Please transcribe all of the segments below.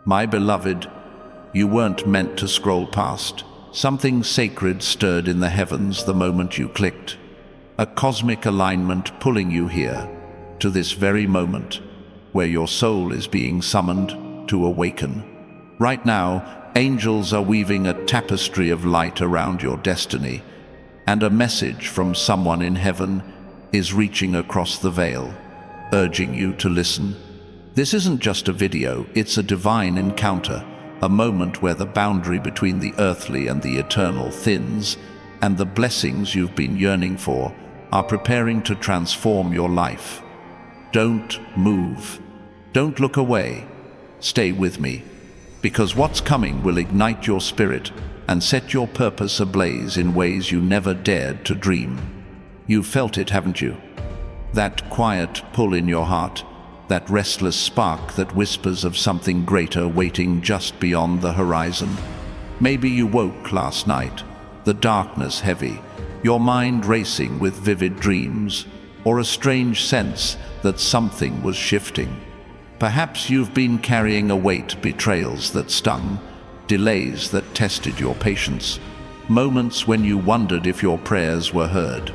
My beloved, you weren't meant to scroll past. Something sacred stirred in the heavens the moment you clicked. A cosmic alignment pulling you here, to this very moment, where your soul is being summoned to awaken. Right now, angels are weaving a tapestry of light around your destiny, and a message from someone in heaven is reaching across the veil, urging you to listen. This isn't just a video, it's a divine encounter, a moment where the boundary between the earthly and the eternal thins, and the blessings you've been yearning for are preparing to transform your life. Don't move. Don't look away. Stay with me, because what's coming will ignite your spirit and set your purpose ablaze in ways you never dared to dream. You've felt it, haven't you? That quiet pull in your heart, that restless spark that whispers of something greater waiting just beyond the horizon. Maybe you woke last night, the darkness heavy, your mind racing with vivid dreams, or a strange sense that something was shifting. Perhaps you've been carrying a weight, betrayals that stung, delays that tested your patience, moments when you wondered if your prayers were heard.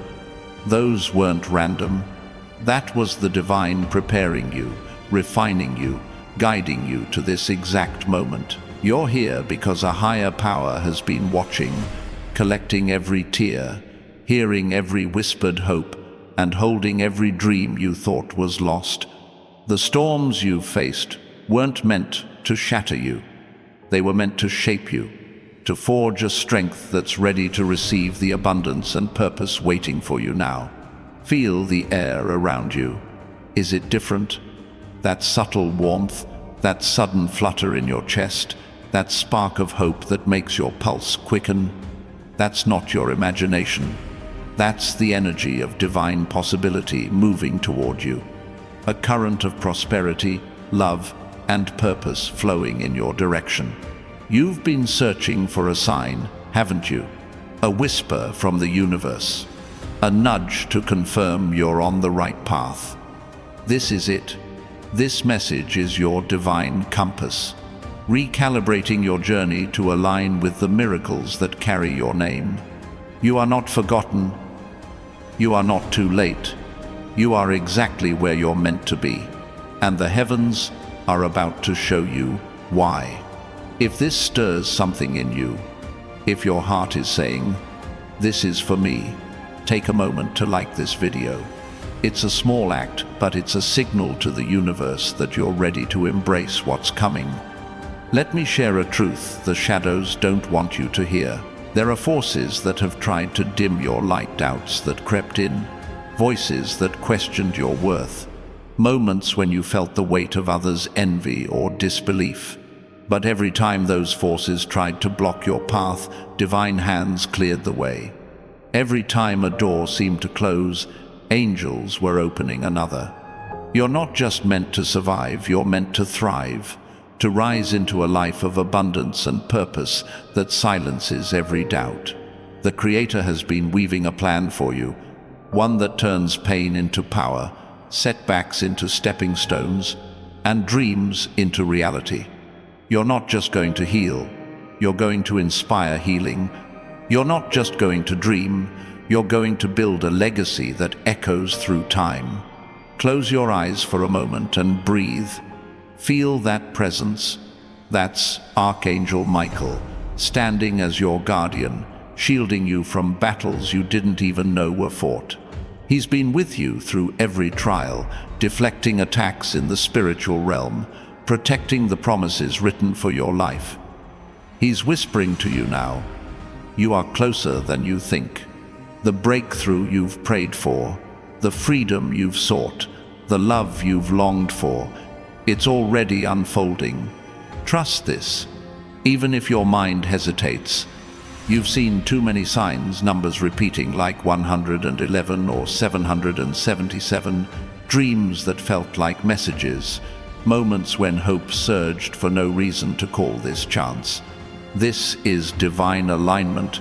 Those weren't random. That was the divine preparing you, refining you, guiding you to this exact moment. You're here because a higher power has been watching, collecting every tear, hearing every whispered hope, and holding every dream you thought was lost. The storms you've faced weren't meant to shatter you. They were meant to shape you, to forge a strength that's ready to receive the abundance and purpose waiting for you now. Feel the air around you. Is it different? That subtle warmth, that sudden flutter in your chest, that spark of hope that makes your pulse quicken? That's not your imagination. That's the energy of divine possibility moving toward you. A current of prosperity, love, and purpose flowing in your direction. You've been searching for a sign, haven't you? A whisper from the universe. A nudge to confirm you're on the right path. This is it. This message is your divine compass, recalibrating your journey to align with the miracles that carry your name. You are not forgotten. You are not too late. You are exactly where you're meant to be, and the heavens are about to show you why. If this stirs something in you, if your heart is saying, "This is for me," take a moment to like this video. It's a small act, but it's a signal to the universe that you're ready to embrace what's coming. Let me share a truth the shadows don't want you to hear. There are forces that have tried to dim your light, doubts that crept in, voices that questioned your worth, moments when you felt the weight of others' envy or disbelief. But every time those forces tried to block your path, divine hands cleared the way. Every time a door seemed to close, angels were opening another. You're not just meant to survive, you're meant to thrive, to rise into a life of abundance and purpose that silences every doubt. The Creator has been weaving a plan for you, one that turns pain into power, setbacks into stepping stones, and dreams into reality. You're not just going to heal, you're going to inspire healing. You're not just going to dream, you're going to build a legacy that echoes through time. Close your eyes for a moment and breathe. Feel that presence. That's Archangel Michael, standing as your guardian, shielding you from battles you didn't even know were fought. He's been with you through every trial, deflecting attacks in the spiritual realm, protecting the promises written for your life. He's whispering to you now, you are closer than you think. The breakthrough you've prayed for, the freedom you've sought, the love you've longed for, it's already unfolding. Trust this. Even if your mind hesitates, you've seen too many signs, numbers repeating like 111 or 777, dreams that felt like messages, moments when hope surged for no reason to call this chance. This is divine alignment,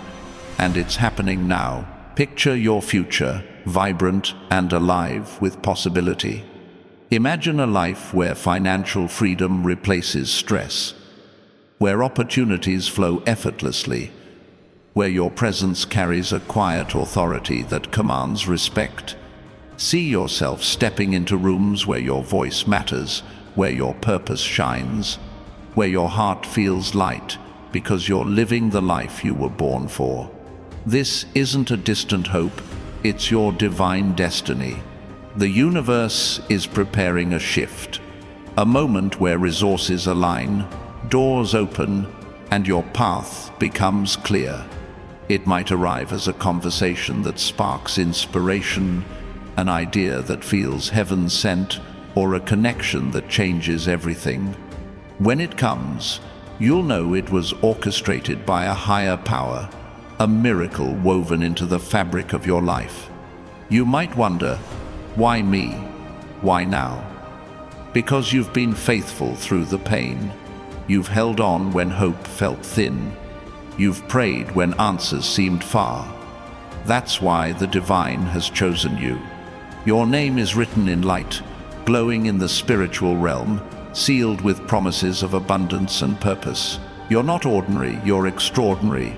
and it's happening now. Picture your future, vibrant and alive with possibility. Imagine a life where financial freedom replaces stress, where opportunities flow effortlessly, where your presence carries a quiet authority that commands respect. See yourself stepping into rooms where your voice matters, where your purpose shines, where your heart feels light because you're living the life you were born for. This isn't a distant hope, it's your divine destiny. The universe is preparing a shift, a moment where resources align, doors open, and your path becomes clear. It might arrive as a conversation that sparks inspiration, an idea that feels heaven-sent, or a connection that changes everything. When it comes, you'll know it was orchestrated by a higher power, a miracle woven into the fabric of your life. You might wonder, why me? Why now? Because you've been faithful through the pain. You've held on when hope felt thin. You've prayed when answers seemed far. That's why the divine has chosen you. Your name is written in light, glowing in the spiritual realm, sealed with promises of abundance and purpose. You're not ordinary, you're extraordinary,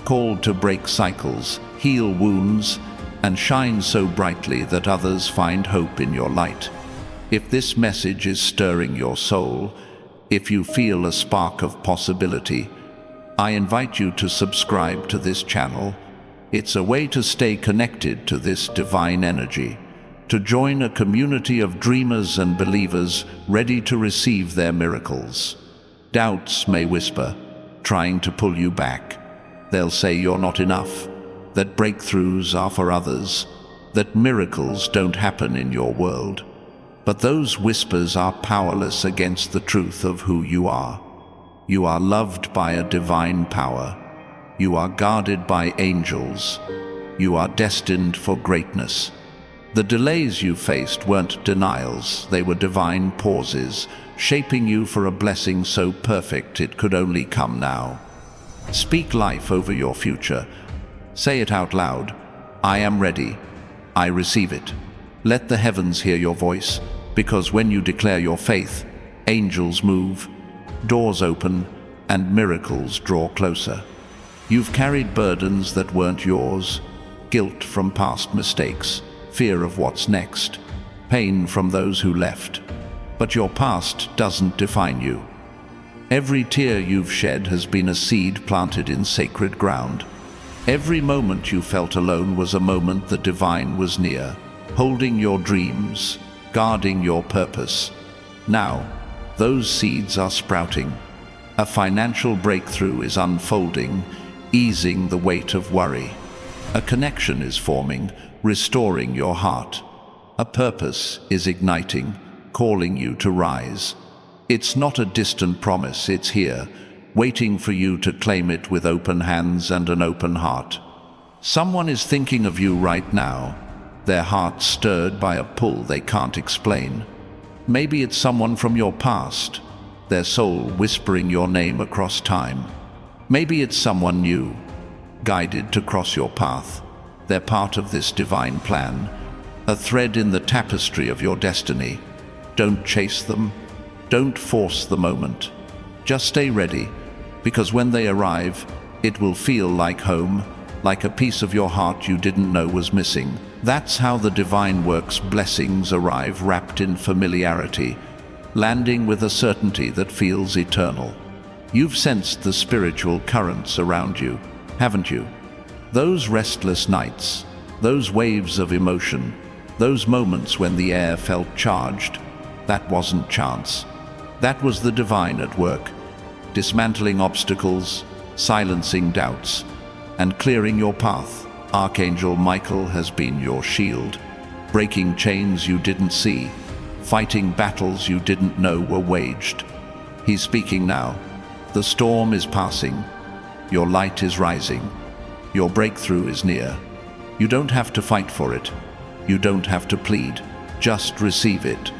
called to break cycles, heal wounds, and shine so brightly that others find hope in your light. If this message is stirring your soul, if you feel a spark of possibility, I invite you to subscribe to this channel. It's a way to stay connected to this divine energy, to join a community of dreamers and believers ready to receive their miracles. Doubts may whisper, trying to pull you back. They'll say you're not enough, that breakthroughs are for others, that miracles don't happen in your world. But those whispers are powerless against the truth of who you are. You are loved by a divine power. You are guarded by angels. You are destined for greatness. The delays you faced weren't denials, they were divine pauses, shaping you for a blessing so perfect it could only come now. Speak life over your future. Say it out loud. I am ready. I receive it. Let the heavens hear your voice, because when you declare your faith, angels move, doors open, and miracles draw closer. You've carried burdens that weren't yours, guilt from past mistakes, fear of what's next, pain from those who left. But your past doesn't define you. Every tear you've shed has been a seed planted in sacred ground. Every moment you felt alone was a moment the divine was near, holding your dreams, guarding your purpose. Now, those seeds are sprouting. A financial breakthrough is unfolding, easing the weight of worry. A connection is forming, restoring your heart. A purpose is igniting, calling you to rise. It's not a distant promise, it's here, waiting for you to claim it with open hands and an open heart. Someone is thinking of you right now, their heart stirred by a pull they can't explain. Maybe it's someone from your past, their soul whispering your name across time. Maybe it's someone new, guided to cross your path. They're part of this divine plan, a thread in the tapestry of your destiny. Don't chase them. Don't force the moment. Just stay ready, because when they arrive, it will feel like home, like a piece of your heart you didn't know was missing. That's how the divine works. Blessings arrive wrapped in familiarity, landing with a certainty that feels eternal. You've sensed the spiritual currents around you, haven't you? Those restless nights, those waves of emotion, those moments when the air felt charged, that wasn't chance. That was the divine at work, dismantling obstacles, silencing doubts, and clearing your path. Archangel Michael has been your shield, breaking chains you didn't see, fighting battles you didn't know were waged. He's speaking now. The storm is passing. Your light is rising. Your breakthrough is near. You don't have to fight for it. You don't have to plead. Just receive it,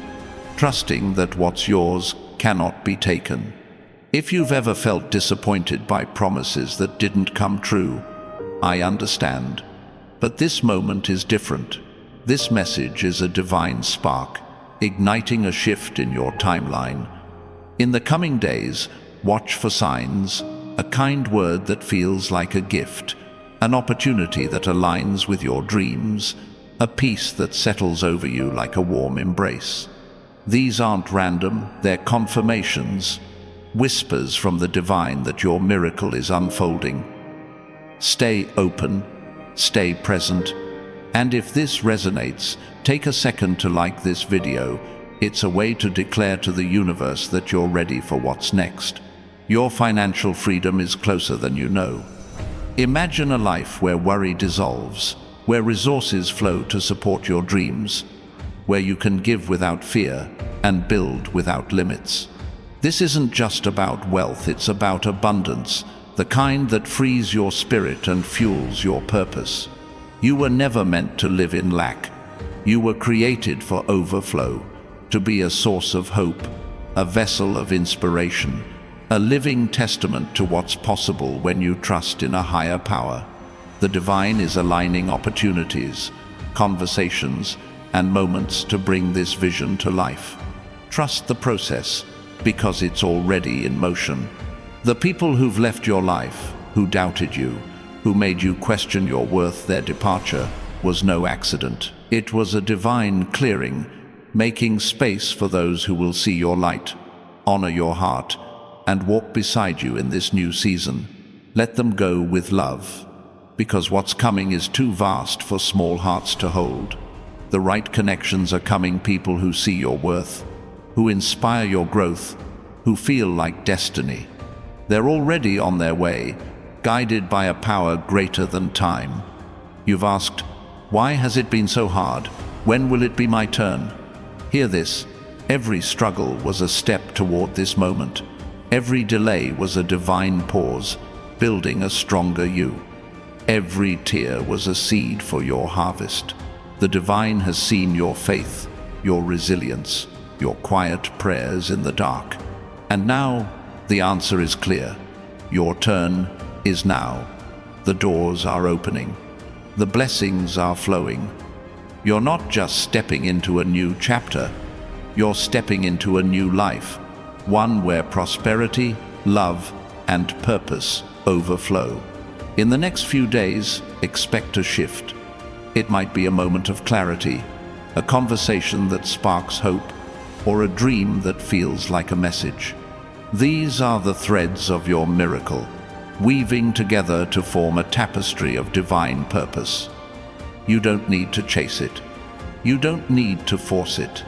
trusting that what's yours cannot be taken. If you've ever felt disappointed by promises that didn't come true, I understand. But this moment is different. This message is a divine spark, igniting a shift in your timeline. In the coming days, watch for signs, a kind word that feels like a gift, an opportunity that aligns with your dreams, a peace that settles over you like a warm embrace. These aren't random, they're confirmations, whispers from the divine that your miracle is unfolding. Stay open, stay present, and if this resonates, take a second to like this video. It's a way to declare to the universe that you're ready for what's next. Your financial freedom is closer than you know. Imagine a life where worry dissolves, where resources flow to support your dreams, where you can give without fear and build without limits. This isn't just about wealth, it's about abundance, the kind that frees your spirit and fuels your purpose. You were never meant to live in lack. You were created for overflow, to be a source of hope, a vessel of inspiration, a living testament to what's possible when you trust in a higher power. The divine is aligning opportunities, conversations, and moments to bring this vision to life. Trust the process, because it's already in motion. The people who've left your life, who doubted you, who made you question your worth, their departure was no accident. It was a divine clearing, making space for those who will see your light, honor your heart, and walk beside you in this new season. Let them go with love, because what's coming is too vast for small hearts to hold. The right connections are coming, people who see your worth, who inspire your growth, who feel like destiny. They're already on their way, guided by a power greater than time. You've asked, why has it been so hard? When will it be my turn? Hear this, every struggle was a step toward this moment. Every delay was a divine pause, building a stronger you. Every tear was a seed for your harvest. The divine has seen your faith, your resilience, your quiet prayers in the dark. And now, the answer is clear. Your turn is now. The doors are opening. The blessings are flowing. You're not just stepping into a new chapter. You're stepping into a new life, one where prosperity, love, and purpose overflow. In the next few days, expect a shift. It might be a moment of clarity, a conversation that sparks hope, or a dream that feels like a message. These are the threads of your miracle, weaving together to form a tapestry of divine purpose. You don't need to chase it. You don't need to force it.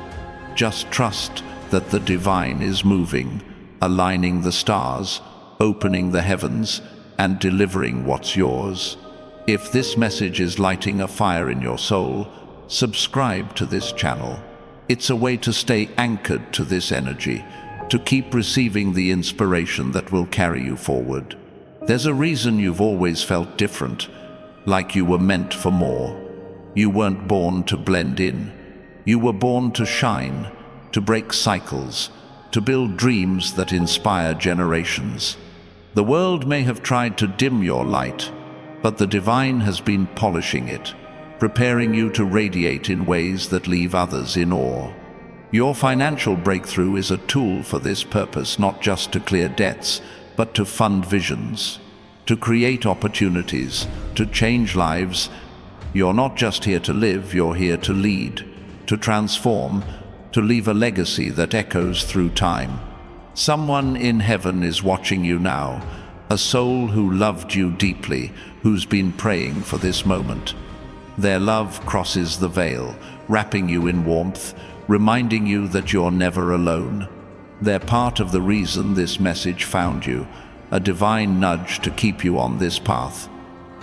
Just trust that the divine is moving, aligning the stars, opening the heavens, and delivering what's yours. If this message is lighting a fire in your soul, subscribe to this channel. It's a way to stay anchored to this energy, to keep receiving the inspiration that will carry you forward. There's a reason you've always felt different, like you were meant for more. You weren't born to blend in. You were born to shine, to break cycles, to build dreams that inspire generations. The world may have tried to dim your light, but the divine has been polishing it, preparing you to radiate in ways that leave others in awe. Your financial breakthrough is a tool for this purpose, not just to clear debts, but to fund visions, to create opportunities, to change lives. You're not just here to live, you're here to lead, to transform, to leave a legacy that echoes through time. Someone in heaven is watching you now, a soul who loved you deeply, who's been praying for this moment. Their love crosses the veil, wrapping you in warmth, reminding you that you're never alone. They're part of the reason this message found you, a divine nudge to keep you on this path.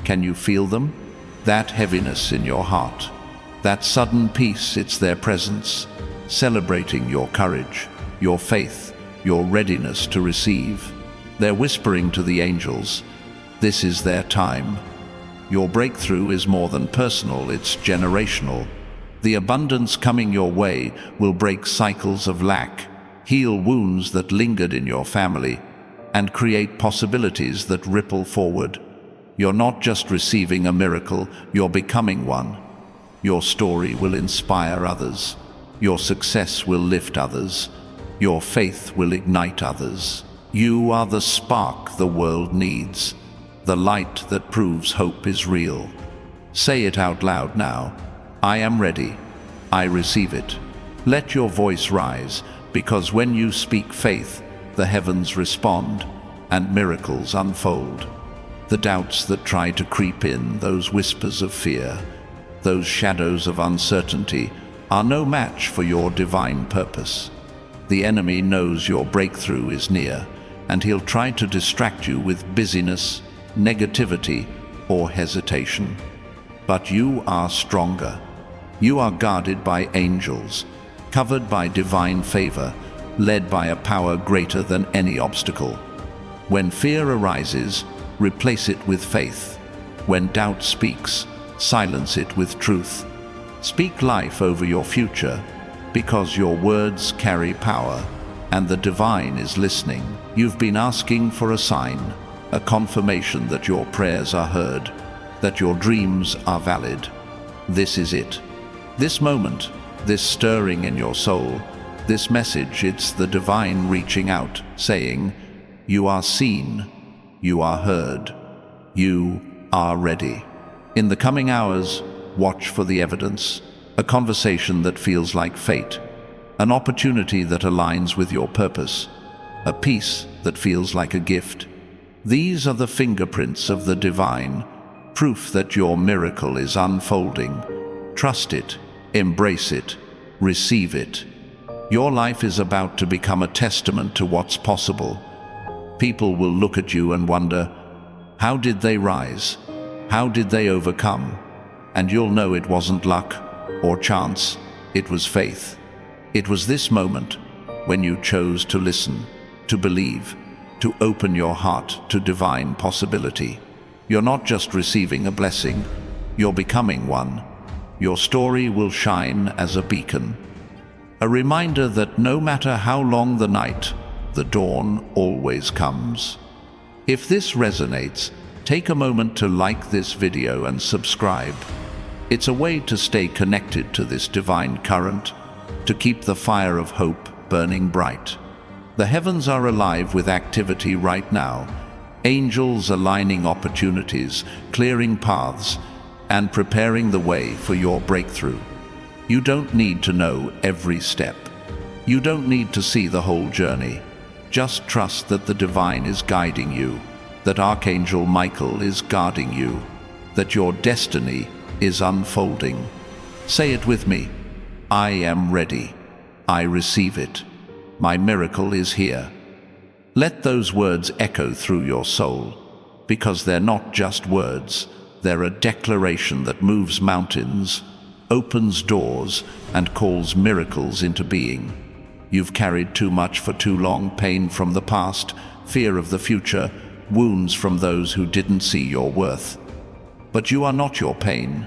Can you feel them? That heaviness in your heart, that sudden peace, it's their presence, celebrating your courage, your faith, your readiness to receive. They're whispering to the angels, this is their time. Your breakthrough is more than personal, it's generational. The abundance coming your way will break cycles of lack, heal wounds that lingered in your family, and create possibilities that ripple forward. You're not just receiving a miracle, you're becoming one. Your story will inspire others. Your success will lift others. Your faith will ignite others. You are the spark the world needs, the light that proves hope is real. Say it out loud now. I am ready. I receive it. Let your voice rise, because when you speak faith, the heavens respond and miracles unfold. The doubts that try to creep in, those whispers of fear, those shadows of uncertainty, are no match for your divine purpose. The enemy knows your breakthrough is near, and he'll try to distract you with busyness, negativity, or hesitation. But you are stronger. You are guarded by angels, covered by divine favor, led by a power greater than any obstacle. When fear arises, replace it with faith. When doubt speaks, silence it with truth. Speak life over your future, because your words carry power, and the divine is listening. You've been asking for a sign, a confirmation that your prayers are heard, that your dreams are valid. This is it. This moment, this stirring in your soul, this message, it's the divine reaching out, saying, you are seen, you are heard, you are ready. In the coming hours, watch for the evidence, a conversation that feels like fate, an opportunity that aligns with your purpose, a peace that feels like a gift. These are the fingerprints of the divine, proof that your miracle is unfolding. Trust it, embrace it, receive it. Your life is about to become a testament to what's possible. People will look at you and wonder, how did they rise? How did they overcome? And you'll know it wasn't luck or chance, it was faith. It was this moment when you chose to listen, to believe, to open your heart to divine possibility. You're not just receiving a blessing, you're becoming one. Your story will shine as a beacon, a reminder that no matter how long the night, the dawn always comes. If this resonates, take a moment to like this video and subscribe. It's a way to stay connected to this divine current, to keep the fire of hope burning bright. The heavens are alive with activity right now, angels aligning opportunities, clearing paths, and preparing the way for your breakthrough. You don't need to know every step. You don't need to see the whole journey. Just trust that the divine is guiding you, that Archangel Michael is guarding you, that your destiny is unfolding. Say it with me. I am ready. I receive it. My miracle is here. Let those words echo through your soul, because they're not just words, they're a declaration that moves mountains, opens doors, and calls miracles into being. You've carried too much for too long, pain from the past, fear of the future, wounds from those who didn't see your worth. But you are not your pain.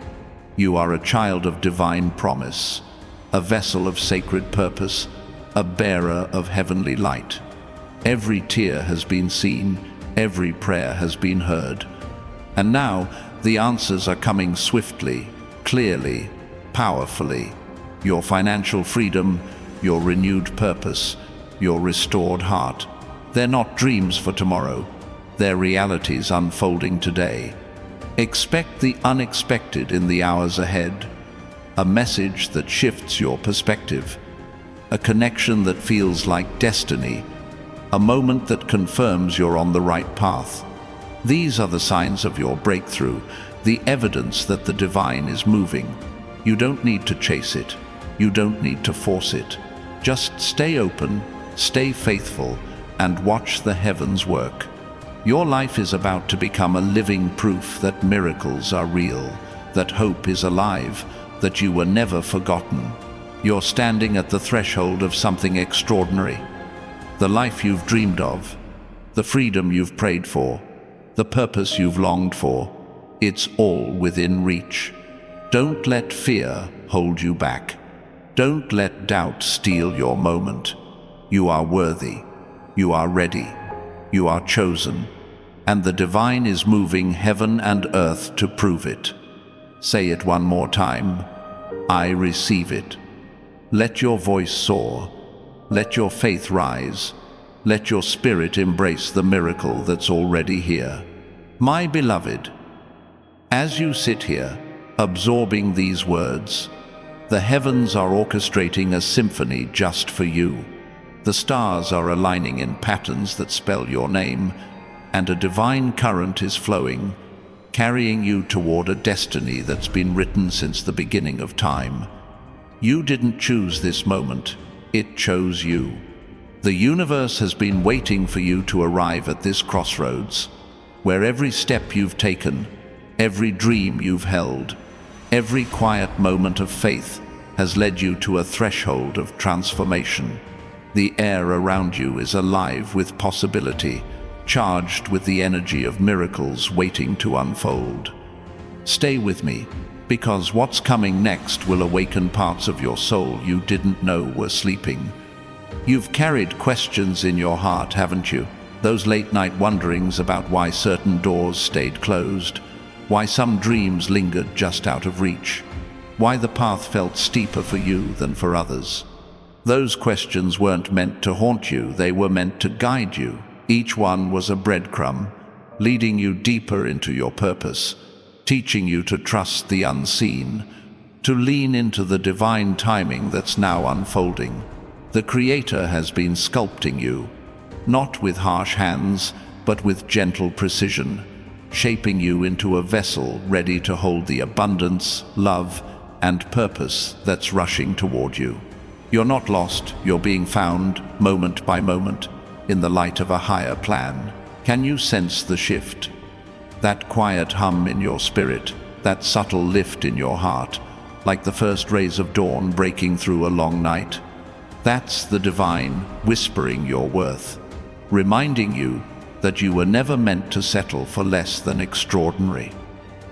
You are a child of divine promise, a vessel of sacred purpose, a bearer of heavenly light. Every tear has been seen, every prayer has been heard. And now, the answers are coming swiftly, clearly, powerfully. Your financial freedom, your renewed purpose, your restored heart. They're not dreams for tomorrow. They're realities unfolding today. Expect the unexpected in the hours ahead. A message that shifts your perspective. A connection that feels like destiny. A moment that confirms you're on the right path. These are the signs of your breakthrough, the evidence that the divine is moving. You don't need to chase it. You don't need to force it. Just stay open, stay faithful, and watch the heavens work. Your life is about to become a living proof that miracles are real, that hope is alive, that you were never forgotten. You're standing at the threshold of something extraordinary. The life you've dreamed of, the freedom you've prayed for, the purpose you've longed for, it's all within reach. Don't let fear hold you back. Don't let doubt steal your moment. You are worthy. You are ready. You are chosen. And the divine is moving heaven and earth to prove it. Say it one more time. I receive it. Let your voice soar. Let your faith rise. Let your spirit embrace the miracle that's already here. My beloved, as you sit here, absorbing these words, the heavens are orchestrating a symphony just for you. The stars are aligning in patterns that spell your name, and a divine current is flowing, carrying you toward a destiny that's been written since the beginning of time. You didn't choose this moment, it chose you. The universe has been waiting for you to arrive at this crossroads, where every step you've taken, every dream you've held, every quiet moment of faith has led you to a threshold of transformation. The air around you is alive with possibility, charged with the energy of miracles waiting to unfold. Stay with me, because what's coming next will awaken parts of your soul you didn't know were sleeping. You've carried questions in your heart, haven't you? Those late-night wonderings about why certain doors stayed closed, why some dreams lingered just out of reach, why the path felt steeper for you than for others. Those questions weren't meant to haunt you, they were meant to guide you. Each one was a breadcrumb, leading you deeper into your purpose, teaching you to trust the unseen, to lean into the divine timing that's now unfolding. The Creator has been sculpting you, not with harsh hands, but with gentle precision, shaping you into a vessel ready to hold the abundance, love, and purpose that's rushing toward you. You're not lost, you're being found, moment by moment, in the light of a higher plan. Can you sense the shift? That quiet hum in your spirit, that subtle lift in your heart, like the first rays of dawn breaking through a long night? That's the divine whispering your worth, reminding you that you were never meant to settle for less than extraordinary.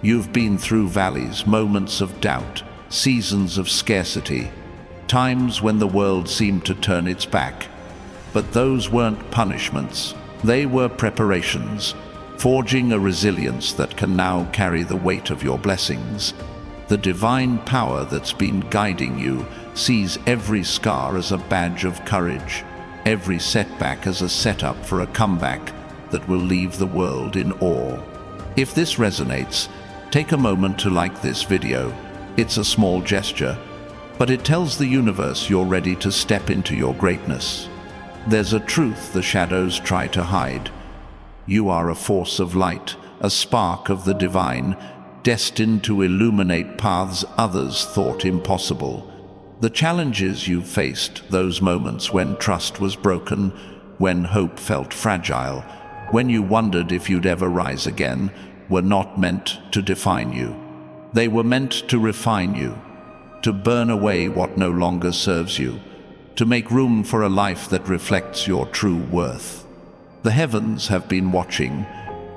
You've been through valleys, moments of doubt, seasons of scarcity, times when the world seemed to turn its back. But those weren't punishments, they were preparations, forging a resilience that can now carry the weight of your blessings. The divine power that's been guiding you sees every scar as a badge of courage, every setback as a setup for a comeback that will leave the world in awe. If this resonates, take a moment to like this video. It's a small gesture, but it tells the universe you're ready to step into your greatness. There's a truth the shadows try to hide. You are a force of light, a spark of the divine, destined to illuminate paths others thought impossible. The challenges you've faced, those moments when trust was broken, when hope felt fragile, when you wondered if you'd ever rise again, were not meant to define you. They were meant to refine you, to burn away what no longer serves you, to make room for a life that reflects your true worth. The heavens have been watching,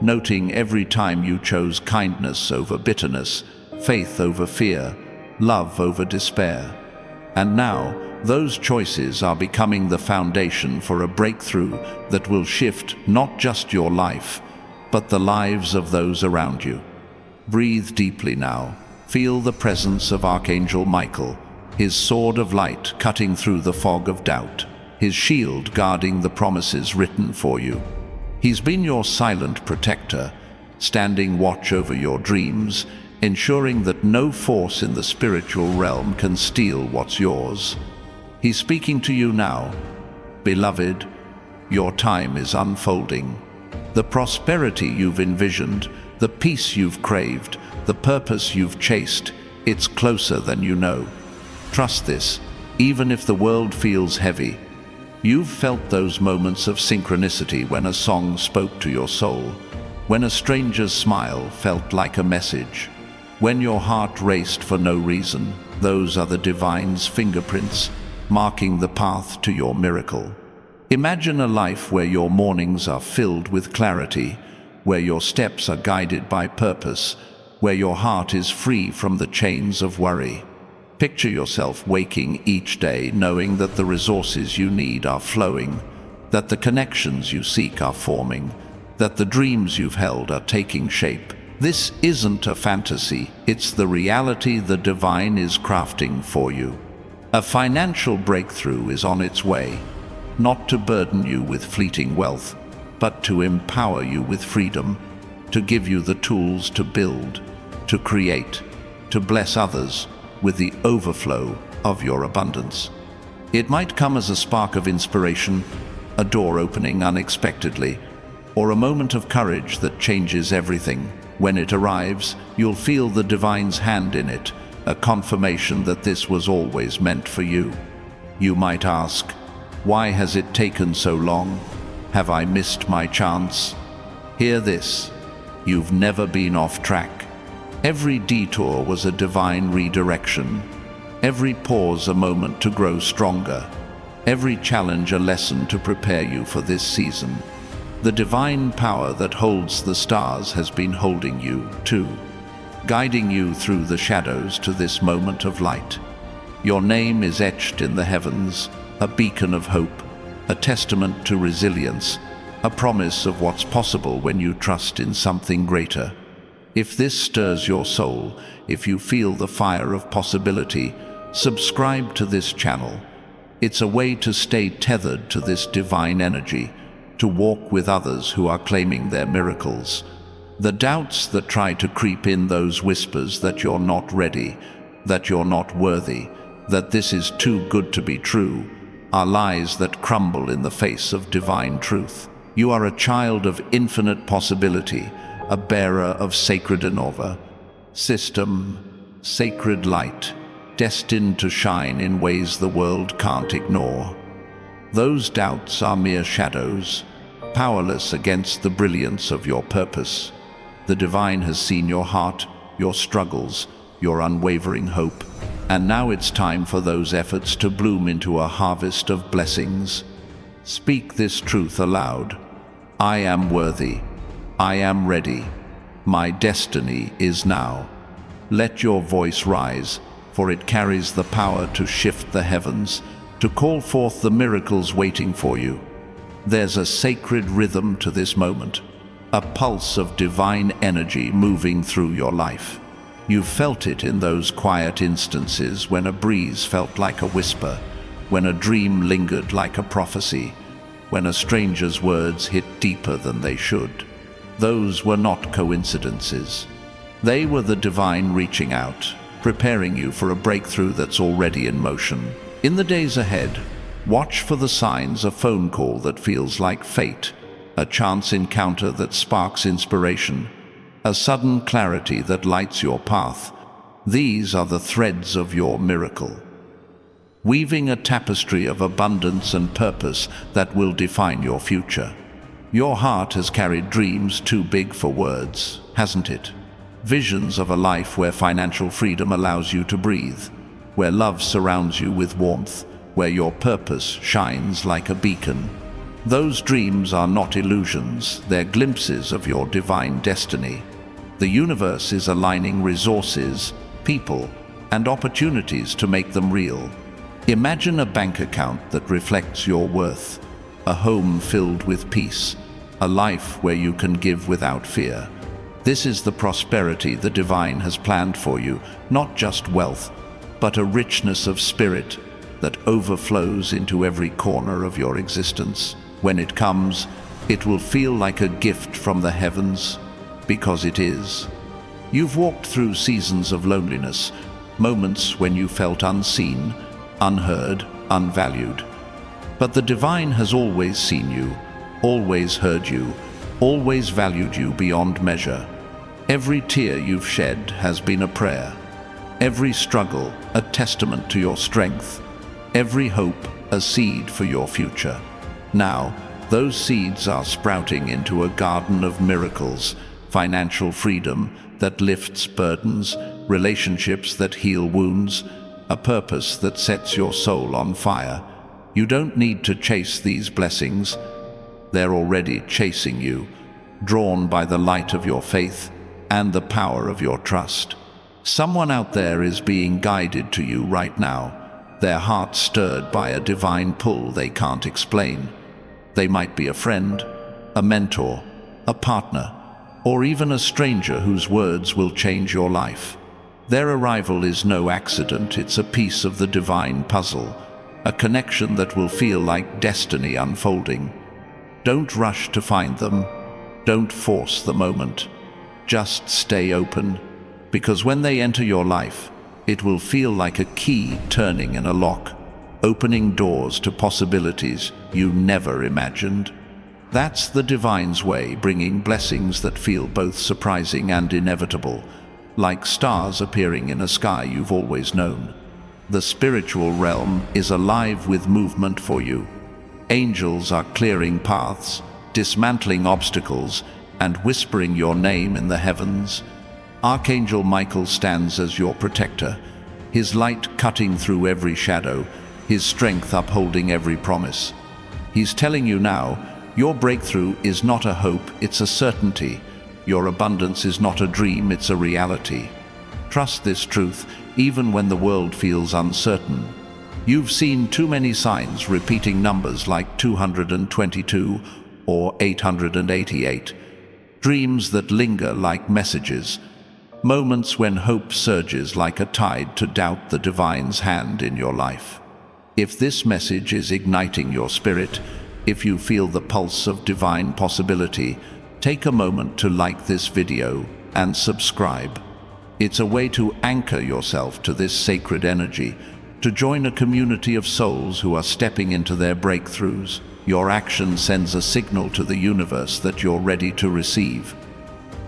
noting every time you chose kindness over bitterness, faith over fear, love over despair. And now, those choices are becoming the foundation for a breakthrough that will shift not just your life, but the lives of those around you. Breathe deeply now. Feel the presence of Archangel Michael, his sword of light cutting through the fog of doubt, his shield guarding the promises written for you. He's been your silent protector, standing watch over your dreams, ensuring that no force in the spiritual realm can steal what's yours. He's speaking to you now. Beloved, your time is unfolding. The prosperity you've envisioned, the peace you've craved, the purpose you've chased, it's closer than you know. Trust this, even if the world feels heavy. You've felt those moments of synchronicity when a song spoke to your soul, when a stranger's smile felt like a message, when your heart raced for no reason. Those are the divine's fingerprints, marking the path to your miracle. Imagine a life where your mornings are filled with clarity, where your steps are guided by purpose, where your heart is free from the chains of worry. Picture yourself waking each day knowing that the resources you need are flowing, that the connections you seek are forming, that the dreams you've held are taking shape. This isn't a fantasy, it's the reality the divine is crafting for you. A financial breakthrough is on its way. not to burden you with fleeting wealth, but to empower you with freedom, to give you the tools to build, to create, to bless others with the overflow of your abundance. It might come as a spark of inspiration, a door opening unexpectedly, or a moment of courage that changes everything. When it arrives, you'll feel the divine's hand in it, a confirmation that this was always meant for you. You might ask, why has it taken so long? Have I missed my chance? Hear this: you've never been off track. Every detour was a divine redirection. Every pause a moment to grow stronger. Every challenge a lesson to prepare you for this season. The divine power that holds the stars has been holding you, too, guiding you through the shadows to this moment of light. Your name is etched in the heavens, a beacon of hope, a testament to resilience, a promise of what's possible when you trust in something greater. If this stirs your soul, if you feel the fire of possibility, subscribe to this channel. It's a way to stay tethered to this divine energy, to walk with others who are claiming their miracles. The doubts that try to creep in, those whispers that you're not ready, that you're not worthy, that this is too good to be true, are lies that crumble in the face of divine truth. You are a child of infinite possibility, a bearer of sacred Anova, system, sacred light, destined to shine in ways the world can't ignore. Those doubts are mere shadows, powerless against the brilliance of your purpose. The divine has seen your heart, your struggles, your unwavering hope, and now it's time for those efforts to bloom into a harvest of blessings. Speak this truth aloud: I am worthy. I am ready. My destiny is now. Let your voice rise, for it carries the power to shift the heavens, to call forth the miracles waiting for you. There's a sacred rhythm to this moment, a pulse of divine energy moving through your life. You've felt it in those quiet instances when a breeze felt like a whisper, when a dream lingered like a prophecy, when a stranger's words hit deeper than they should. Those were not coincidences. They were the divine reaching out, preparing you for a breakthrough that's already in motion. In the days ahead, watch for the signs: a phone call that feels like fate, a chance encounter that sparks inspiration, a sudden clarity that lights your path. These are the threads of your miracle, weaving a tapestry of abundance and purpose that will define your future. Your heart has carried dreams too big for words, hasn't it? Visions of a life where financial freedom allows you to breathe, where love surrounds you with warmth, where your purpose shines like a beacon. Those dreams are not illusions, they're glimpses of your divine destiny. The universe is aligning resources, people, and opportunities to make them real. Imagine a bank account that reflects your worth, a home filled with peace, a life where you can give without fear. This is the prosperity the divine has planned for you, not just wealth, but a richness of spirit that overflows into every corner of your existence. When it comes, it will feel like a gift from the heavens, because it is. You've walked through seasons of loneliness, moments when you felt unseen, unheard, unvalued. But the divine has always seen you, always heard you, always valued you beyond measure. Every tear you've shed has been a prayer, every struggle a testament to your strength, every hope a seed for your future. Now, those seeds are sprouting into a garden of miracles: financial freedom that lifts burdens, relationships that heal wounds, a purpose that sets your soul on fire. You don't need to chase these blessings. They're already chasing you, drawn by the light of your faith and the power of your trust. Someone out there is being guided to you right now, their heart stirred by a divine pull they can't explain. They might be a friend, a mentor, a partner, or even a stranger whose words will change your life. Their arrival is no accident, it's a piece of the divine puzzle, a connection that will feel like destiny unfolding. Don't rush to find them. Don't force the moment. Just stay open, because when they enter your life, it will feel like a key turning in a lock, opening doors to possibilities you never imagined. That's the divine's way, bringing blessings that feel both surprising and inevitable, like stars appearing in a sky you've always known. The spiritual realm is alive with movement for you. Angels are clearing paths, dismantling obstacles, and whispering your name in the heavens. Archangel Michael stands as your protector, his light cutting through every shadow, his strength upholding every promise. He's telling you now, your breakthrough is not a hope, it's a certainty. Your abundance is not a dream, it's a reality. Trust this truth, even when the world feels uncertain. You've seen too many signs repeating numbers like 222 or 888. Dreams that linger like messages. Moments when hope surges like a tide to doubt the divine's hand in your life. If this message is igniting your spirit, if you feel the pulse of divine possibility, take a moment to like this video and subscribe. It's a way to anchor yourself to this sacred energy, to join a community of souls who are stepping into their breakthroughs. Your action sends a signal to the universe that you're ready to receive,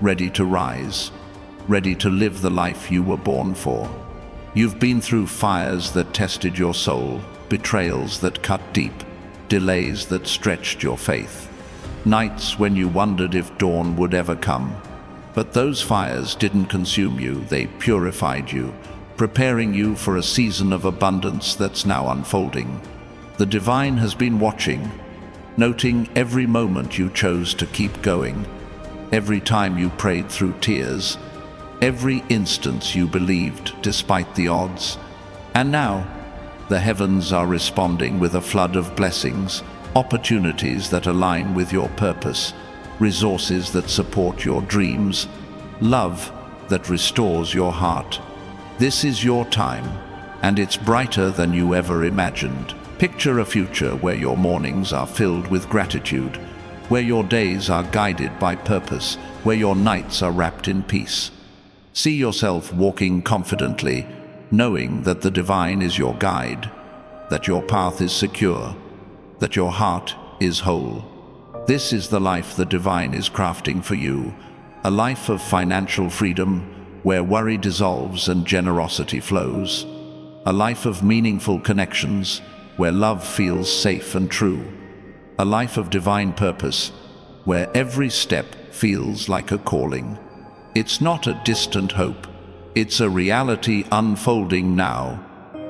ready to rise, ready to live the life you were born for. You've been through fires that tested your soul, betrayals that cut deep, delays that stretched your faith, nights when you wondered if dawn would ever come. But those fires didn't consume you, they purified you, preparing you for a season of abundance that's now unfolding. The divine has been watching, noting every moment you chose to keep going, every time you prayed through tears, every instance you believed despite the odds. And now, the heavens are responding with a flood of blessings, opportunities that align with your purpose, resources that support your dreams, love that restores your heart. This is your time, and it's brighter than you ever imagined. Picture a future where your mornings are filled with gratitude, where your days are guided by purpose, where your nights are wrapped in peace. See yourself walking confidently, knowing that the divine is your guide, that your path is secure, that your heart is whole. This is the life the divine is crafting for you, a life of financial freedom where worry dissolves and generosity flows, a life of meaningful connections where love feels safe and true, a life of divine purpose where every step feels like a calling. It's not a distant hope, it's a reality unfolding now,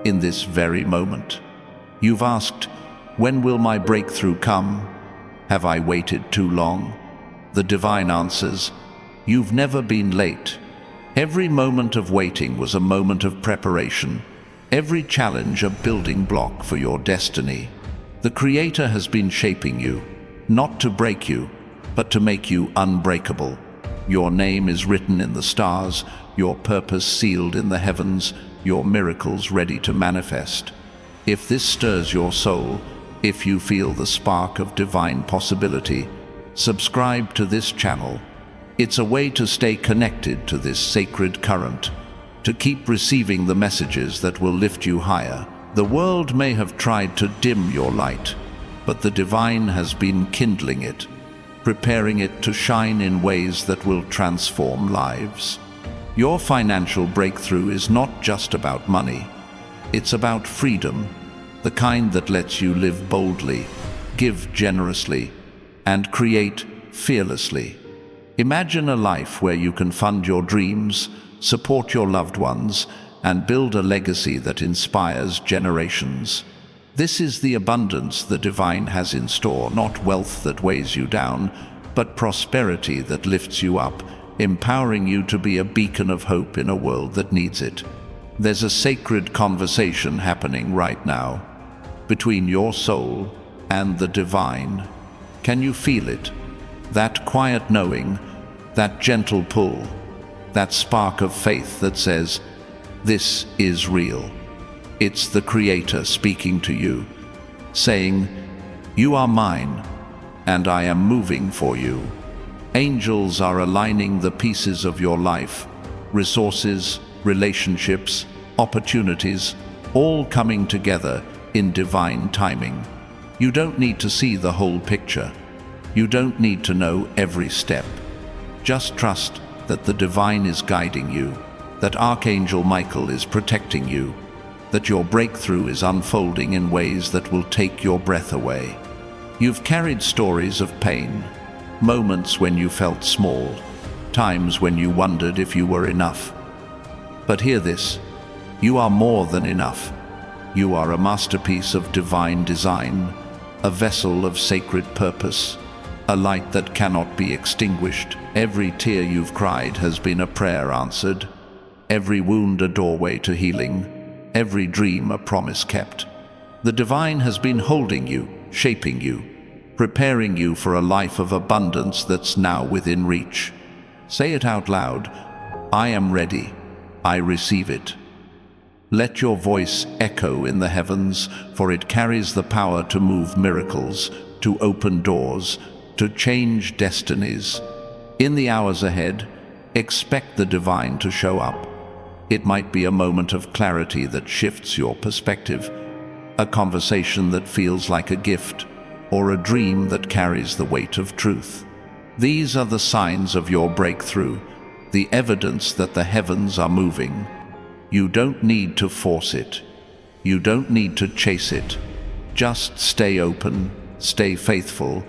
in this very moment. You've asked, when will my breakthrough come? Have I waited too long? The divine answers, you've never been late. Every moment of waiting was a moment of preparation, every challenge a building block for your destiny. The Creator has been shaping you, not to break you, but to make you unbreakable. Your name is written in the stars, your purpose sealed in the heavens, your miracles ready to manifest. If this stirs your soul, if you feel the spark of divine possibility, subscribe to this channel. It's a way to stay connected to this sacred current, to keep receiving the messages that will lift you higher. The world may have tried to dim your light, but the divine has been kindling it, preparing it to shine in ways that will transform lives. Your financial breakthrough is not just about money. It's about freedom, the kind that lets you live boldly, give generously, and create fearlessly. Imagine a life where you can fund your dreams, support your loved ones, and build a legacy that inspires generations. This is the abundance the divine has in store, not wealth that weighs you down, but prosperity that lifts you up, empowering you to be a beacon of hope in a world that needs it. There's a sacred conversation happening right now, between your soul and the divine. Can you feel it? That quiet knowing, that gentle pull, that spark of faith that says, this is real. It's the Creator speaking to you, saying, "You are mine, and I am moving for you." Angels are aligning the pieces of your life, resources, relationships, opportunities, all coming together in divine timing. You don't need to see the whole picture. You don't need to know every step. Just trust that the divine is guiding you, that Archangel Michael is protecting you, that your breakthrough is unfolding in ways that will take your breath away. You've carried stories of pain, moments when you felt small, times when you wondered if you were enough. But hear this, you are more than enough. You are a masterpiece of divine design, a vessel of sacred purpose, a light that cannot be extinguished. Every tear you've cried has been a prayer answered, every wound a doorway to healing, every dream a promise kept. The divine has been holding you, shaping you, preparing you for a life of abundance that's now within reach. Say it out loud, "I am ready. I receive it." Let your voice echo in the heavens, for it carries the power to move miracles, to open doors, to change destinies. In the hours ahead, expect the divine to show up. It might be a moment of clarity that shifts your perspective, a conversation that feels like a gift, or a dream that carries the weight of truth. These are the signs of your breakthrough, the evidence that the heavens are moving. You don't need to force it. You don't need to chase it. Just stay open, stay faithful,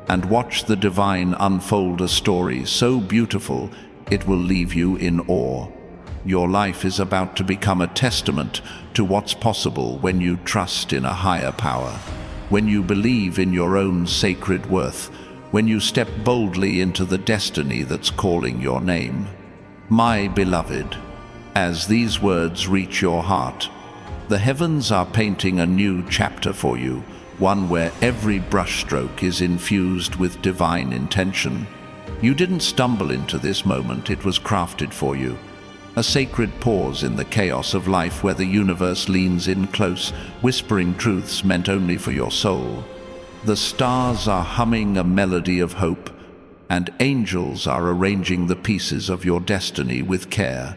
and watch the divine unfold a story so beautiful it will leave you in awe. Your life is about to become a testament to what's possible when you trust in a higher power, when you believe in your own sacred worth, when you step boldly into the destiny that's calling your name. My beloved, as these words reach your heart, the heavens are painting a new chapter for you, one where every brushstroke is infused with divine intention. You didn't stumble into this moment, it was crafted for you. A sacred pause in the chaos of life where the universe leans in close, whispering truths meant only for your soul. The stars are humming a melody of hope, and angels are arranging the pieces of your destiny with care,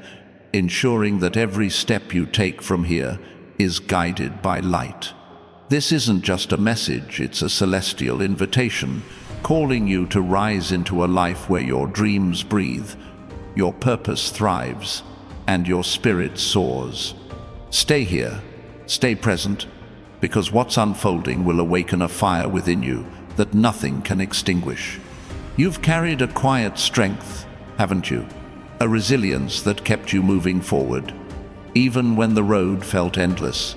ensuring that every step you take from here is guided by light. This isn't just a message, it's a celestial invitation, calling you to rise into a life where your dreams breathe, your purpose thrives, and your spirit soars. Stay here, stay present, because what's unfolding will awaken a fire within you that nothing can extinguish. You've carried a quiet strength, haven't you? A resilience that kept you moving forward, even when the road felt endless,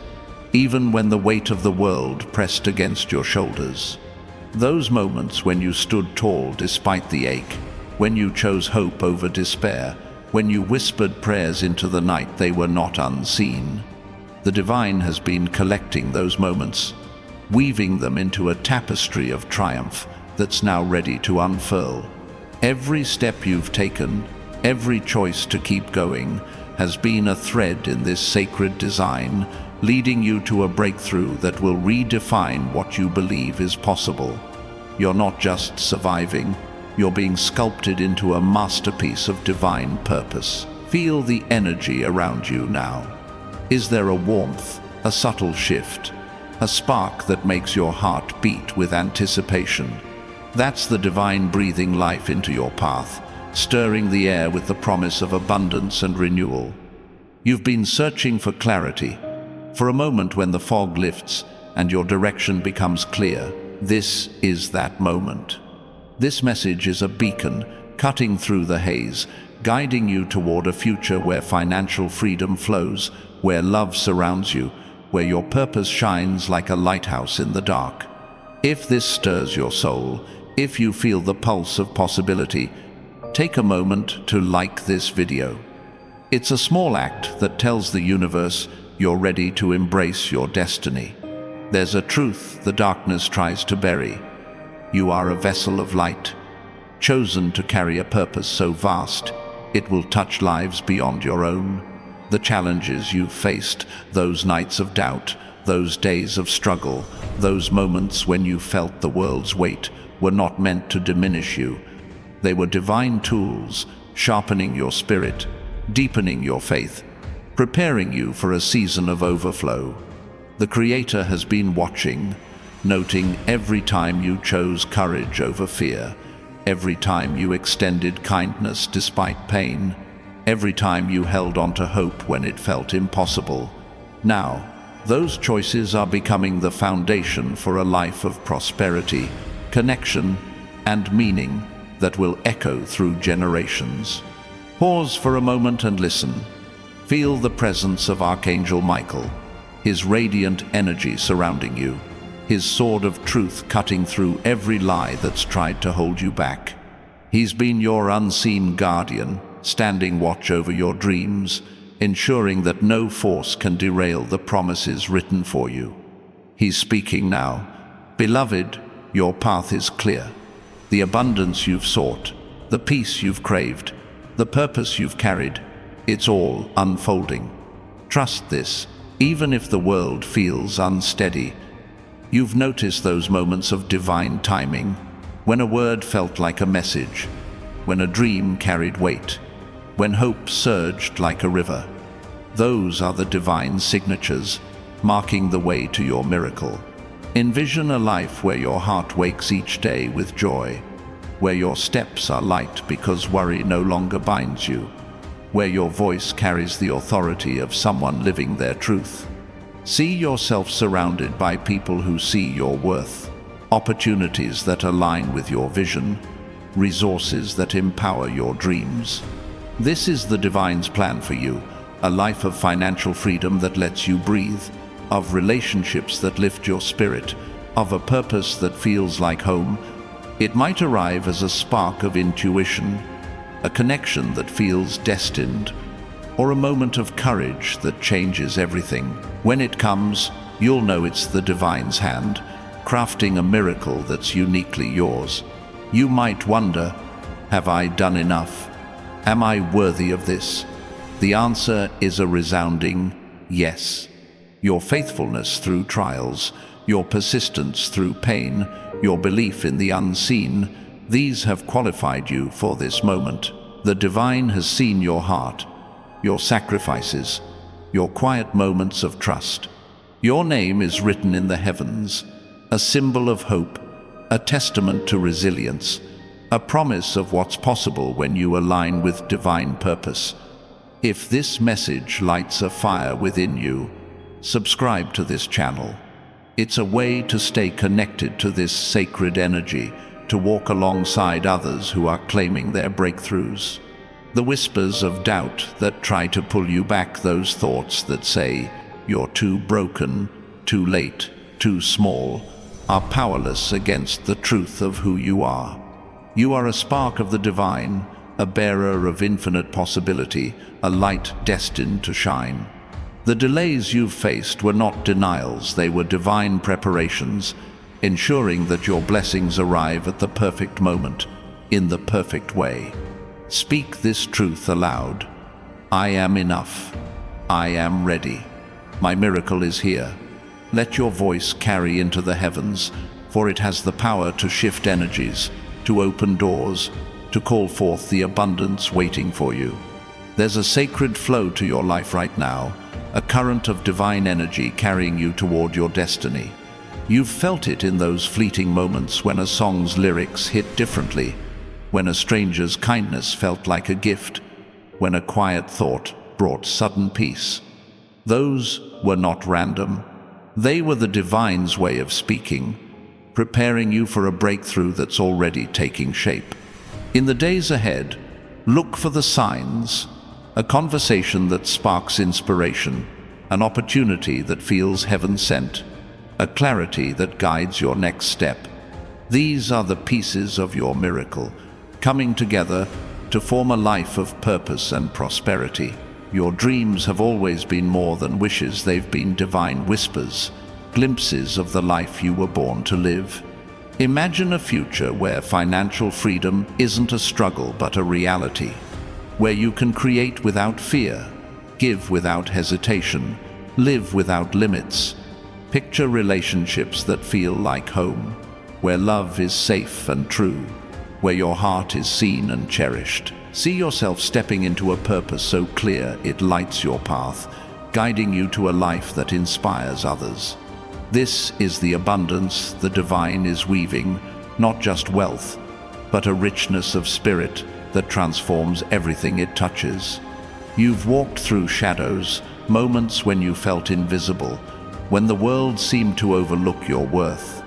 even when the weight of the world pressed against your shoulders. Those moments when you stood tall despite the ache, when you chose hope over despair, when you whispered prayers into the night, they were not unseen. The divine has been collecting those moments, weaving them into a tapestry of triumph that's now ready to unfurl. Every step you've taken, every choice to keep going, has been a thread in this sacred design, leading you to a breakthrough that will redefine what you believe is possible. You're not just surviving, you're being sculpted into a masterpiece of divine purpose. Feel the energy around you now. Is there a warmth, a subtle shift, a spark that makes your heart beat with anticipation? That's the divine breathing life into your path, stirring the air with the promise of abundance and renewal. You've been searching for clarity, for a moment when the fog lifts and your direction becomes clear. This is that moment. This message is a beacon cutting through the haze, guiding you toward a future where financial freedom flows, where love surrounds you, where your purpose shines like a lighthouse in the dark. If this stirs your soul, if you feel the pulse of possibility, take a moment to like this video. It's a small act that tells the universe you're ready to embrace your destiny. There's a truth the darkness tries to bury. You are a vessel of light, chosen to carry a purpose so vast it will touch lives beyond your own. the challenges you've faced, those nights of doubt, those days of struggle, those moments when you felt the world's weight, were not meant to diminish you. They were divine tools, sharpening your spirit, deepening your faith, preparing you for a season of overflow. The Creator has been watching, noting every time you chose courage over fear, every time you extended kindness despite pain, every time you held on to hope when it felt impossible. Now, those choices are becoming the foundation for a life of prosperity, connection, and meaning that will echo through generations. Pause for a moment and listen. Feel the presence of Archangel Michael, his radiant energy surrounding you, his sword of truth cutting through every lie that's tried to hold you back. He's been your unseen guardian, standing watch over your dreams, ensuring that no force can derail the promises written for you. He's speaking now. Beloved, your path is clear. The abundance you've sought, the peace you've craved, the purpose you've carried, it's all unfolding. Trust this, even if the world feels unsteady. You've noticed those moments of divine timing, when a word felt like a message, when a dream carried weight, when hope surged like a river. Those are the divine signatures, marking the way to your miracle. Envision a life where your heart wakes each day with joy, where your steps are light because worry no longer binds you, where your voice carries the authority of someone living their truth. See yourself surrounded by people who see your worth, opportunities that align with your vision, resources that empower your dreams. This is the divine's plan for you, a life of financial freedom that lets you breathe, of relationships that lift your spirit, of a purpose that feels like home. It might arrive as a spark of intuition, a connection that feels destined, or a moment of courage that changes everything. When it comes, you'll know it's the divine's hand, crafting a miracle that's uniquely yours. You might wonder, have I done enough? Am I worthy of this? The answer is a resounding yes. Your faithfulness through trials, your persistence through pain, your belief in the unseen, these have qualified you for this moment. The divine has seen your heart, your sacrifices, your quiet moments of trust. Your name is written in the heavens, a symbol of hope, a testament to resilience, a promise of what's possible when you align with divine purpose. If this message lights a fire within you, subscribe to this channel. It's a way to stay connected to this sacred energy, to walk alongside others who are claiming their breakthroughs. The whispers of doubt that try to pull you back, those thoughts that say you're too broken, too late, too small, are powerless against the truth of who you are. You are a spark of the divine, a bearer of infinite possibility, a light destined to shine. The delays you've faced were not denials, they were divine preparations, ensuring that your blessings arrive at the perfect moment, in the perfect way. Speak this truth aloud. I am enough. I am ready. My miracle is here. Let your voice carry into the heavens, for it has the power to shift energies, to open doors, to call forth the abundance waiting for you. There's a sacred flow to your life right now, a current of divine energy carrying you toward your destiny. You've felt it in those fleeting moments when a song's lyrics hit differently, when a stranger's kindness felt like a gift, when a quiet thought brought sudden peace. Those were not random. They were the divine's way of speaking, preparing you for a breakthrough that's already taking shape. In the days ahead, look for the signs, a conversation that sparks inspiration, an opportunity that feels heaven-sent, a clarity that guides your next step. These are the pieces of your miracle, coming together to form a life of purpose and prosperity. Your dreams have always been more than wishes, they've been divine whispers, glimpses of the life you were born to live. Imagine a future where financial freedom isn't a struggle but a reality, where you can create without fear, Give without hesitation. Live without limits. Picture relationships that feel like home, where love is safe and true, where your heart is seen and cherished. See yourself stepping into a purpose so clear it lights your path, guiding you to a life that inspires others. This is the abundance the divine is weaving, not just wealth, but a richness of spirit that transforms everything it touches. You've walked through shadows, moments when you felt invisible, when the world seemed to overlook your worth.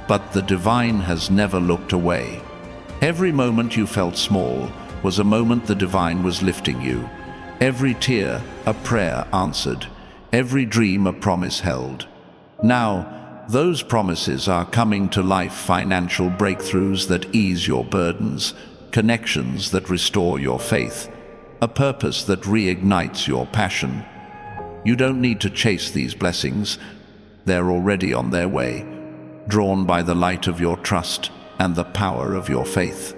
But the divine has never looked away. Every moment you felt small was a moment the divine was lifting you. Every tear, a prayer answered. Every dream, a promise held. Now, those promises are coming to life: financial breakthroughs that ease your burdens, connections that restore your faith, a purpose that reignites your passion. You don't need to chase these blessings. They're already on their way, drawn by the light of your trust and the power of your faith.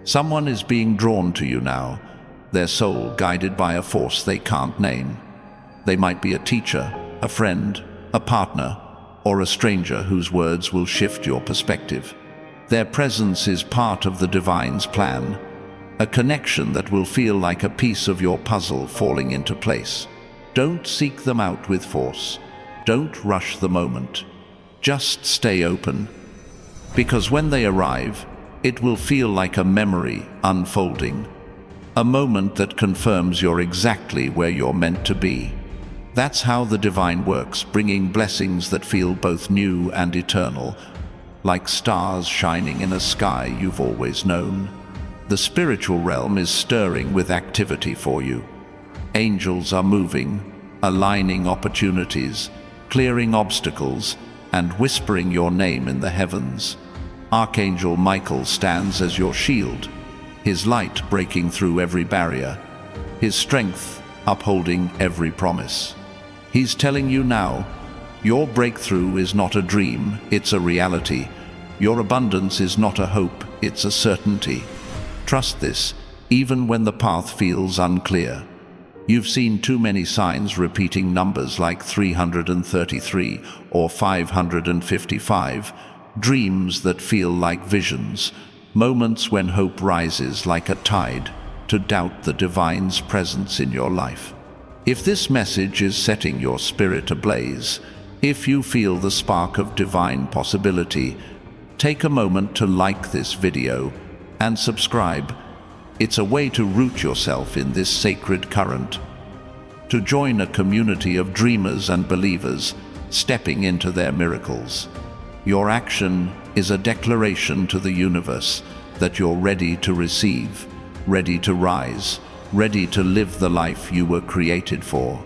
Someone is being drawn to you now, their soul guided by a force they can't name. They might be a teacher, a friend, a partner, or a stranger whose words will shift your perspective. Their presence is part of the divine's plan, a connection that will feel like a piece of your puzzle falling into place. Don't seek them out with force. Don't rush the moment. Just stay open, because when they arrive, it will feel like a memory unfolding, a moment that confirms you're exactly where you're meant to be. That's how the divine works, bringing blessings that feel both new and eternal, like stars shining in a sky you've always known. The spiritual realm is stirring with activity for you. Angels are moving, aligning opportunities, clearing obstacles, and whispering your name in the heavens. Archangel Michael stands as your shield, his light breaking through every barrier, his strength upholding every promise. He's telling you now, your breakthrough is not a dream, it's a reality. Your abundance is not a hope, it's a certainty. Trust this, even when the path feels unclear. You've seen too many signs repeating numbers like 333 or 555, dreams that feel like visions, moments when hope rises like a tide to doubt the divine's presence in your life. If this message is setting your spirit ablaze, if you feel the spark of divine possibility, take a moment to like this video and subscribe. It's a way to root yourself in this sacred current, to join a community of dreamers and believers stepping into their miracles. Your action is a declaration to the universe that you're ready to receive, ready to rise, ready to live the life you were created for.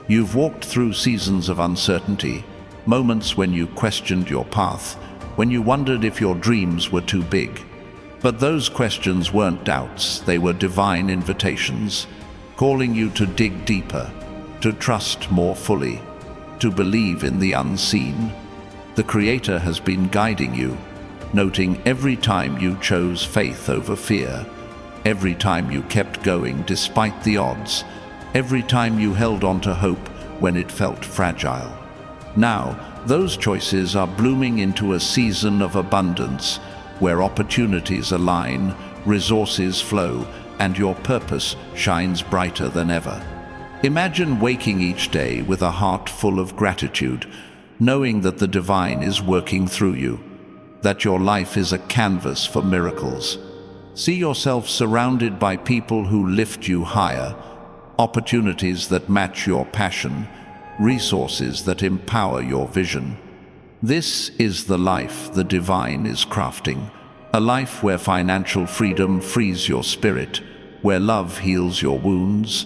You've walked through seasons of uncertainty, moments when you questioned your path, when you wondered if your dreams were too big. But those questions weren't doubts, they were divine invitations, calling you to dig deeper, to trust more fully, to believe in the unseen. The Creator has been guiding you, noting every time you chose faith over fear, every time you kept going despite the odds, every time you held on to hope when it felt fragile. Now, those choices are blooming into a season of abundance, where opportunities align, resources flow, and your purpose shines brighter than ever. Imagine waking each day with a heart full of gratitude, knowing that the divine is working through you, that your life is a canvas for miracles. See yourself surrounded by people who lift you higher, opportunities that match your passion, resources that empower your vision. This is the life the divine is crafting, a life where financial freedom frees your spirit, where love heals your wounds,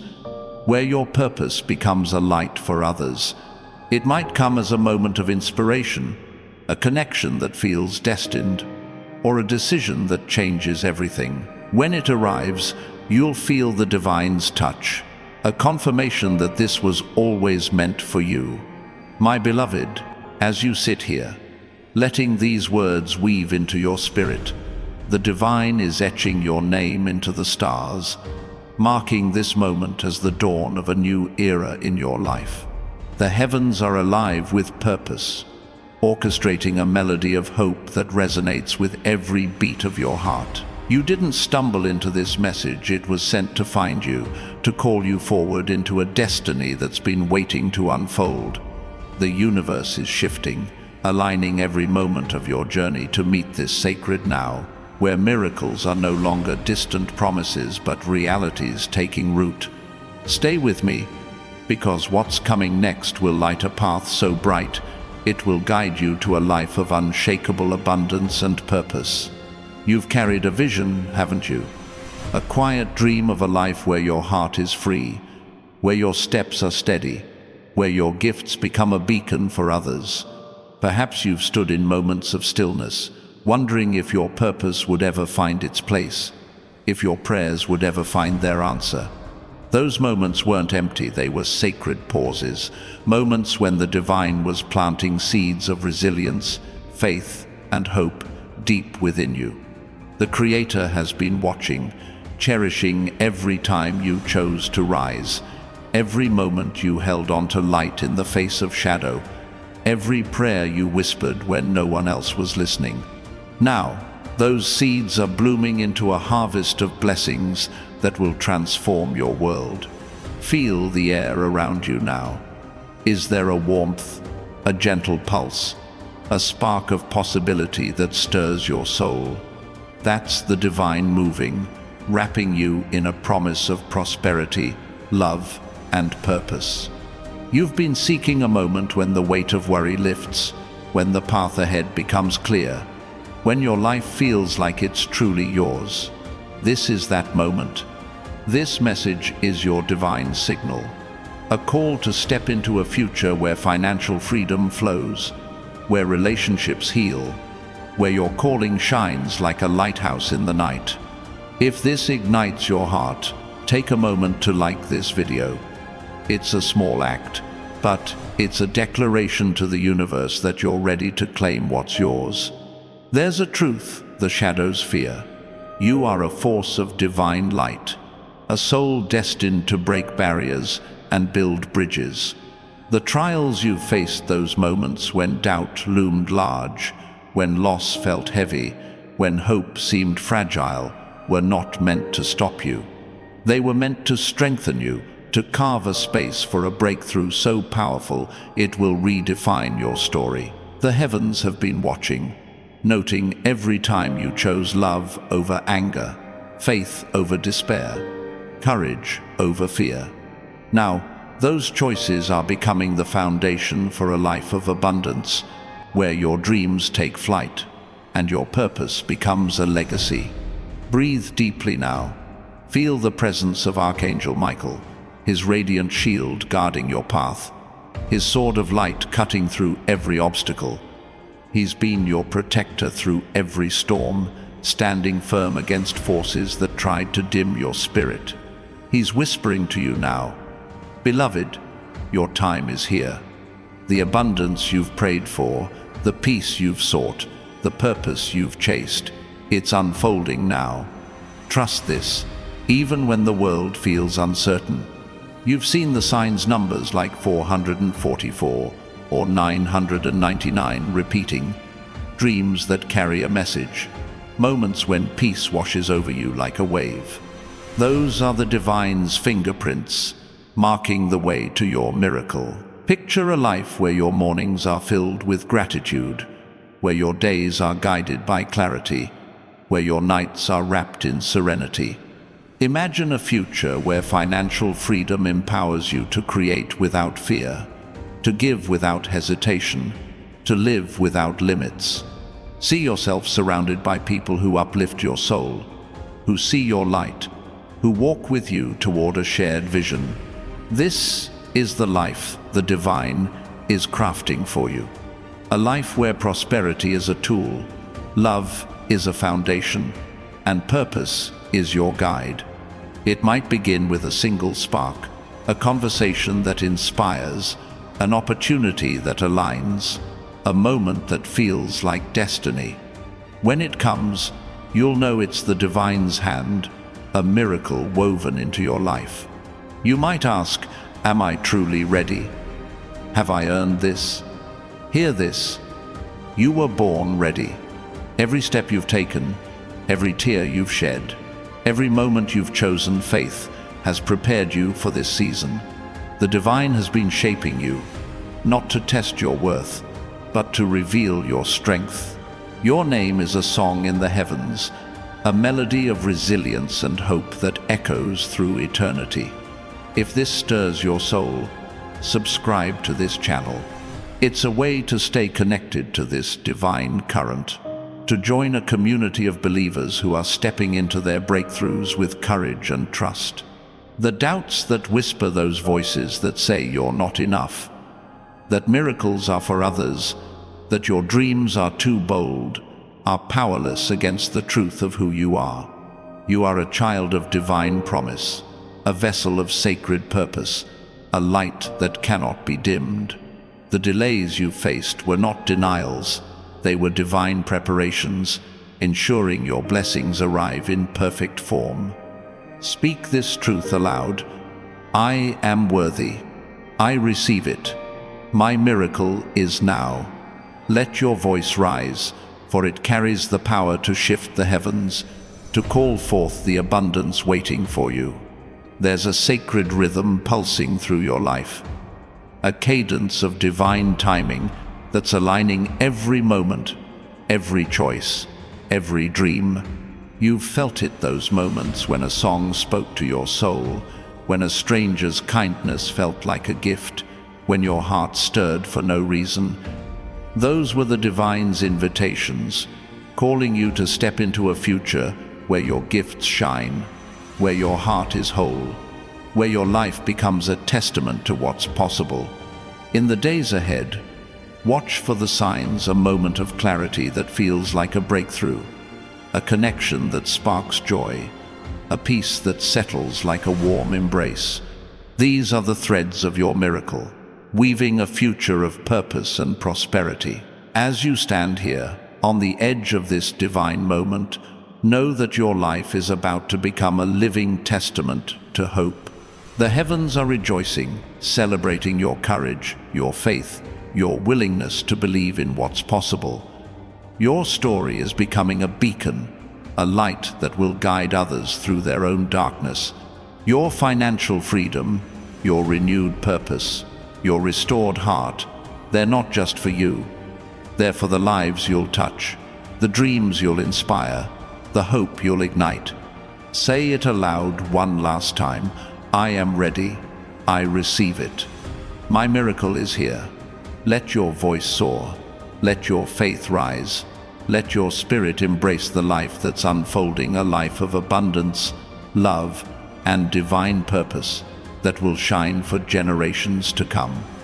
where your purpose becomes a light for others. It might come as a moment of inspiration, a connection that feels destined, or a decision that changes everything. When it arrives, you'll feel the divine's touch, a confirmation that this was always meant for you. My beloved, as you sit here, letting these words weave into your spirit, the divine is etching your name into the stars, marking this moment as the dawn of a new era in your life. The heavens are alive with purpose, orchestrating a melody of hope that resonates with every beat of your heart. You didn't stumble into this message, it was sent to find you, to call you forward into a destiny that's been waiting to unfold. The universe is shifting, aligning every moment of your journey to meet this sacred now, where miracles are no longer distant promises but realities taking root. Stay with me, because what's coming next will light a path so bright, it will guide you to a life of unshakable abundance and purpose. You've carried a vision, haven't you? A quiet dream of a life where your heart is free, where your steps are steady, where your gifts become a beacon for others. Perhaps you've stood in moments of stillness, wondering if your purpose would ever find its place, if your prayers would ever find their answer. Those moments weren't empty, they were sacred pauses, moments when the divine was planting seeds of resilience, faith, and hope deep within you. The Creator has been watching, cherishing every time you chose to rise, every moment you held on to light in the face of shadow, every prayer you whispered when no one else was listening. Now, those seeds are blooming into a harvest of blessings that will transform your world. Feel the air around you now. Is there a warmth, a gentle pulse, a spark of possibility that stirs your soul? That's the divine moving, wrapping you in a promise of prosperity, love, and purpose. You've been seeking a moment when the weight of worry lifts, when the path ahead becomes clear, when your life feels like it's truly yours. This is that moment. This message is your divine signal, a call to step into a future where financial freedom flows, where relationships heal, where your calling shines like a lighthouse in the night. If this ignites your heart, take a moment to like this video. It's a small act, but it's a declaration to the universe that you're ready to claim what's yours. There's a truth the shadows fear. You are a force of divine light, a soul destined to break barriers and build bridges. The trials you've faced, those moments when doubt loomed large, when loss felt heavy, when hope seemed fragile, were not meant to stop you. They were meant to strengthen you, to carve a space for a breakthrough so powerful it will redefine your story. The heavens have been watching, noting every time you chose love over anger, faith over despair, courage over fear. Now, those choices are becoming the foundation for a life of abundance, where your dreams take flight and your purpose becomes a legacy. Breathe deeply now. Feel the presence of Archangel Michael, his radiant shield guarding your path, his sword of light cutting through every obstacle. He's been your protector through every storm, standing firm against forces that tried to dim your spirit. He's whispering to you now, "Beloved, your time is here. The abundance you've prayed for, the peace you've sought, the purpose you've chased, it's unfolding now. Trust this, even when the world feels uncertain." You've seen the signs, numbers like 444 or 999 repeating, dreams that carry a message, moments when peace washes over you like a wave. Those are the divine's fingerprints, marking the way to your miracle. Picture a life where your mornings are filled with gratitude, where your days are guided by clarity, where your nights are wrapped in serenity. Imagine a future where financial freedom empowers you to create without fear, to give without hesitation, to live without limits. See yourself surrounded by people who uplift your soul, who see your light, who walk with you toward a shared vision. This is the life the divine is crafting for you. A life where prosperity is a tool, love is a foundation, and purpose is your guide. It might begin with a single spark, a conversation that inspires, an opportunity that aligns, a moment that feels like destiny. When it comes, you'll know it's the divine's hand, a miracle woven into your life. You might ask, am I truly ready? Have I earned this? Hear this. You were born ready. Every step you've taken, every tear you've shed, every moment you've chosen faith has prepared you for this season. The divine has been shaping you, not to test your worth, but to reveal your strength. Your name is a song in the heavens, a melody of resilience and hope that echoes through eternity. If this stirs your soul, subscribe to this channel. It's a way to stay connected to this divine current, to join a community of believers who are stepping into their breakthroughs with courage and trust. The doubts that whisper, those voices that say you're not enough, that miracles are for others, that your dreams are too bold, are powerless against the truth of who you are. You are a child of divine promise, a vessel of sacred purpose, a light that cannot be dimmed. The delays you faced were not denials, they were divine preparations, ensuring your blessings arrive in perfect form. Speak this truth aloud. I am worthy. I receive it. My miracle is now. Let your voice rise, for it carries the power to shift the heavens, to call forth the abundance waiting for you. There's a sacred rhythm pulsing through your life, a cadence of divine timing that's aligning every moment, every choice, every dream. You've felt it, those moments when a song spoke to your soul, when a stranger's kindness felt like a gift, when your heart stirred for no reason. Those were the divine's invitations, calling you to step into a future where your gifts shine, where your heart is whole, where your life becomes a testament to what's possible. In the days ahead, watch for the signs, a moment of clarity that feels like a breakthrough, a connection that sparks joy, a peace that settles like a warm embrace. These are the threads of your miracle, weaving a future of purpose and prosperity. As you stand here, on the edge of this divine moment, know that your life is about to become a living testament to hope. The heavens are rejoicing, celebrating your courage, your faith, your willingness to believe in what's possible. Your story is becoming a beacon, a light that will guide others through their own darkness. Your financial freedom, your renewed purpose, your restored heart, they're not just for you. They're for the lives you'll touch, the dreams you'll inspire, the hope you'll ignite. Say it aloud one last time. I am ready. I receive it. My miracle is here. Let your voice soar. Let your faith rise. Let your spirit embrace the life that's unfolding, a life of abundance, love, and divine purpose that will shine for generations to come.